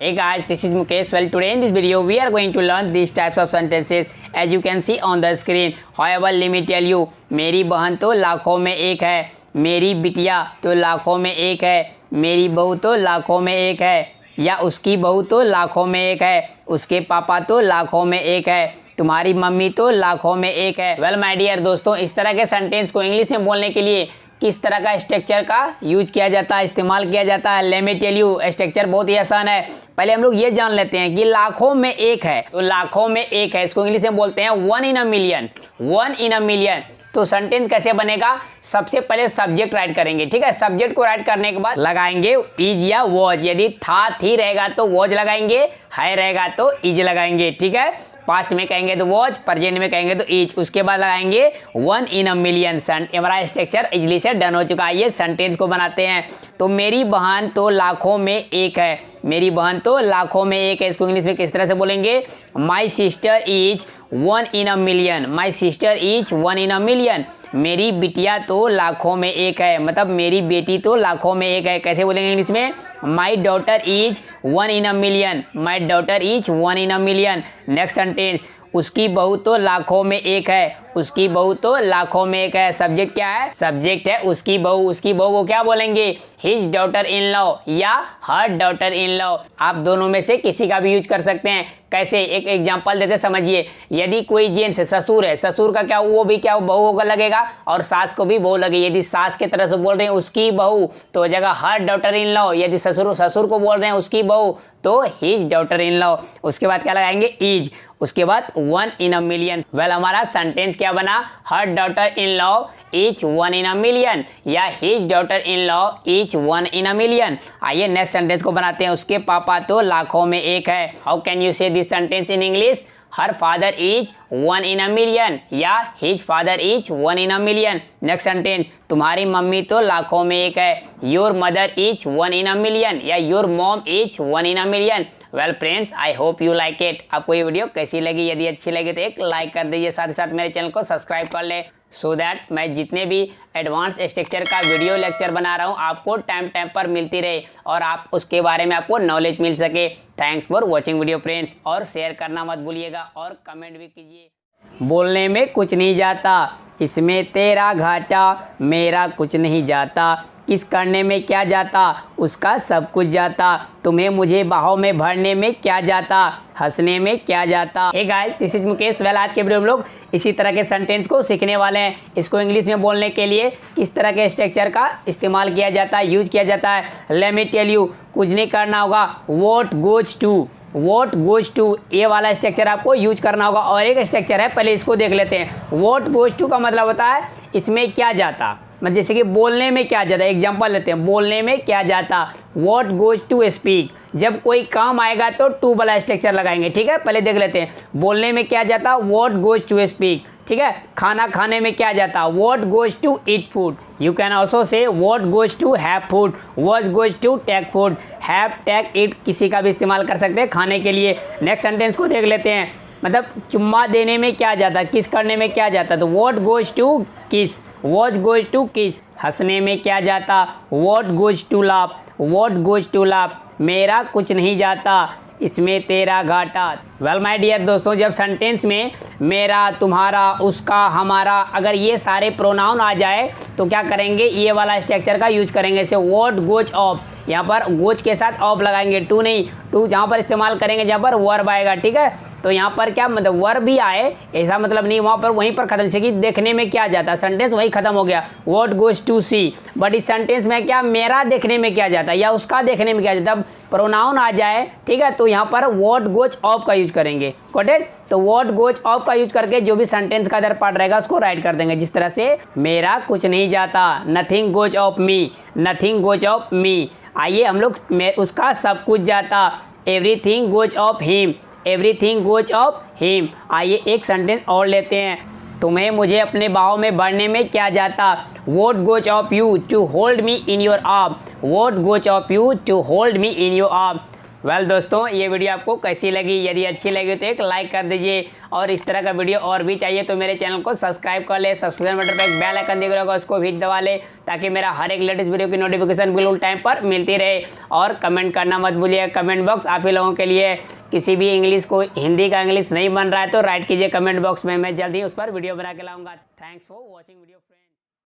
Hey guys, this is Mukesh. Well, today in this video, we are going to learn these types of sentences as you can see on the screen. However, let me tell you, मेरी बहन तो लाखों में एक है, मेरी बिटिया तो लाखों में एक है, मेरी बहू तो लाखों में एक है, या उसकी बहू तो लाखों में एक है, उसके पापा तो लाखों में एक है, तुम्हारी मम्मी तो लाखों में एक है। वेल माय डियर दोस्तों, इस तरह के सेंटेंस को इंग्लिश में बोलने के लिए किस तरह का स्ट्रक्चर का यूज किया जाता है, इस्तेमाल किया जाता है। Let me tell you, structure बहुत ही आसान है। पहले हम लोग ये जान लेते हैं कि लाखों में एक है, तो लाखों में एक है इसको इंग्लिश में बोलते हैं one in a million. One in a million. तो सेंटेंस कैसे बनेगा? सबसे पहले सब्जेक्ट राइट करेंगे, ठीक है। सब्जेक्ट को राइट करने के बाद लगाएंगे इज या वॉज। यदि था थी रहेगा तो वॉज लगाएंगे, है रहेगा तो इज लगाएंगे, ठीक है। पास्ट में कहेंगे तो वॉज, प्रेजेंट में कहेंगे तो इज, उसके बाद लगाएंगे वन इन अ मिलियन। हमारा स्ट्रक्चर इजली से डन हो चुका है। ये सेंटेंस को बनाते हैं। तो मेरी बहन तो लाखों में एक है, मेरी बहन तो लाखों में एक है, इसको इंग्लिश में किस तरह से बोलेंगे? My sister is one in a million. My sister is one in a million. मेरी बिटिया तो लाखों में एक है, मतलब मेरी बेटी तो लाखों में एक है। कैसे बोलेंगे इंग्लिश में? My daughter is one in a million. My daughter is one in a million. Next sentence, उसकी बहू तो लाखों में एक है, उसकी बहू तो लाखों में एक है। सब्जेक्ट क्या है? सब्जेक्ट है उसकी बहू। उसकी बहू को क्या बोलेंगे? हिज डॉटर इन लॉ या हर डॉटर इन लॉ। आप दोनों में से किसी का भी यूज कर सकते हैं। कैसे? एक एग्जांपल देते समझिए। यदि कोई जेंट्स ससुर है, ससुर का क्या वो भी क्या बहू होगा लगेगा, और सास को भी बहू लगेगी। यदि सास के तरह से बोल रहे हैं उसकी बहू तो जगह हर डॉटर इन लॉ। यदि ससुर को बोल रहे हैं उसकी बहू तो हिज डॉटर इन लॉ। उसके बाद क्या लगाएंगे? इज। उसके बाद one in a million. Well हमारा सेंटेंस क्या बना? Her daughter in law is one in a million या his daughter in law is one in a million. आइए नेक्स्ट सेंटेंस को बनाते हैं। उसके पापा तो लाखों में एक है। How can you say this sentence in English? Her father is one in a million या his father is one in a million. Next sentence, तुम्हारी मम्मी तो लाखों में एक है। Your mother is one in a million या your mom is one in a million. Well friends, I hope you like it. आपको ये video कैसी लगी? यदि अच्छी लगी तो एक लाइक कर दीजिए, साथ ही साथ मेरे चैनल को सब्सक्राइब कर ले, सो दैट मैं जितने भी एडवांस स्ट्रक्चर का वीडियो लेक्चर बना रहा हूँ आपको टाइम पर मिलती रहे और आप उसके बारे में आपको नॉलेज मिल सके। Thanks for watching video friends, और शेयर करना मत भूलिएगा और कमेंट भी कीजिए। बोलने में कुछ नहीं जाता, इसमें तेरा घाटा, मेरा कुछ नहीं जाता। किस करने में क्या जाता, उसका सब कुछ जाता। तुम्हें मुझे बाहों में भरने में क्या जाता, हंसने में क्या जाता। Hey guys, this is Mukesh. Well आज के वीडियो में लोग इसी तरह के सेंटेंस को सीखने वाले हैं। इसको इंग्लिश में बोलने के लिए किस तरह के स्ट्रक्चर का इस्तेमाल किया जाता है, यूज किया जाता है। लेट मी टेल यू, कुछ नहीं करना होगा। What goes to, what goes to, ये वाला स्ट्रक्चर आपको यूज करना होगा। और एक स्ट्रक्चर है, पहले इसको देख लेते हैं। व्हाट गोज टू का मतलब होता है इसमें क्या जाता, मतलब जैसे कि बोलने में क्या जाता। एग्जांपल लेते हैं, बोलने में क्या जाता। व्हाट गोज टू स्पीक, जब कोई काम आएगा तो टू वाला स्ट्रक्चर लगाएंगे, ठीक है। पहले देख लेते हैं, बोलने में क्या जाता, व्हाट गोज टू स्पीक, ठीक है। खाना खाने में क्या जाता, what goes to eat food. You can also say what goes to have food, what goes to take food. Have, take, eat किसी का भी इस्तेमाल कर सकते हैं खाने के लिए। नेक्स्ट सेंटेंस को देख लेते हैं, मतलब चुम्मा देने में क्या जाता, किस करने में क्या जाता, तो what goes to kiss, what goes to kiss. हंसने में क्या जाता, what goes to laugh, what goes to laugh. मेरा कुछ नहीं जाता, इसमें तेरा घाटा। वेल माय डियर दोस्तों, जब सेंटेंस में मेरा, तुम्हारा, उसका, हमारा, अगर ये सारे प्रोनाउन आ जाए तो क्या करेंगे? ये वाला स्ट्रक्चर का यूज करेंगे। जैसे व्हाट गोज ऑफ, यहाँ पर गोज के साथ ऑफ लगाएंगे, टू नहीं। टू जहाँ पर इस्तेमाल करेंगे जहाँ पर वर्ब आएगा, ठीक है। तो यहाँ पर क्या मतलब वर्ब भी आए ऐसा मतलब नहीं, वहाँ पर वहीं पर खत्म। जैसे कि देखने में क्या जाता, सेंटेंस वहीं खत्म हो गया, what goes to see. But इस सेंटेंस में क्या, मेरा देखने में क्या जाता या उसका देखने में क्या जाता, जब प्रोनाउन आ जाए, ठीक है, तो यहाँ पर व्हाट गोज ऑफ का यूज करेंगे। Got it? तो व्हाट गोज ऑफ का यूज करके जो भी सेंटेंस का अदर पार्ट रहेगा उसको राइट कर देंगे, जिस तरह से मेरा कुछ नहीं जाता, nothing goes of me, nothing goes of me. आइए हम लोग उसका सब कुछ जाता, everything goes off him, everything goes off him. आइए एक सेंटेंस और लेते हैं, तुम्हें मुझे अपने बाहों में भरने में क्या जाता, what goes of you to hold me in your arm, what goes of you to hold me in your arm. Well दोस्तों, ये वीडियो आपको कैसी लगी? यदि अच्छी लगी तो एक लाइक कर दीजिए और इस तरह का वीडियो और भी चाहिए तो मेरे चैनल को सब्सक्राइब कर ले। सब्सक्राइब बटन पर एक बेल आइकन दिख रहा होगा, उसको भी दबा ले ताकि मेरा हर एक लेटेस्ट वीडियो की नोटिफिकेशन बिल्कुल टाइम पर मिलती रहे। और कमेंट करना मत भूलिएगा, कमेंट बॉक्स आप ही लोगों के लिए। किसी भी इंग्लिश को हिंदी का इंग्लिश नहीं बन रहा है तो राइट कीजिए कमेंट बॉक्स में, मैं जल्दी उस पर वीडियो बना के लाऊंगा। Thanks for watching video friend.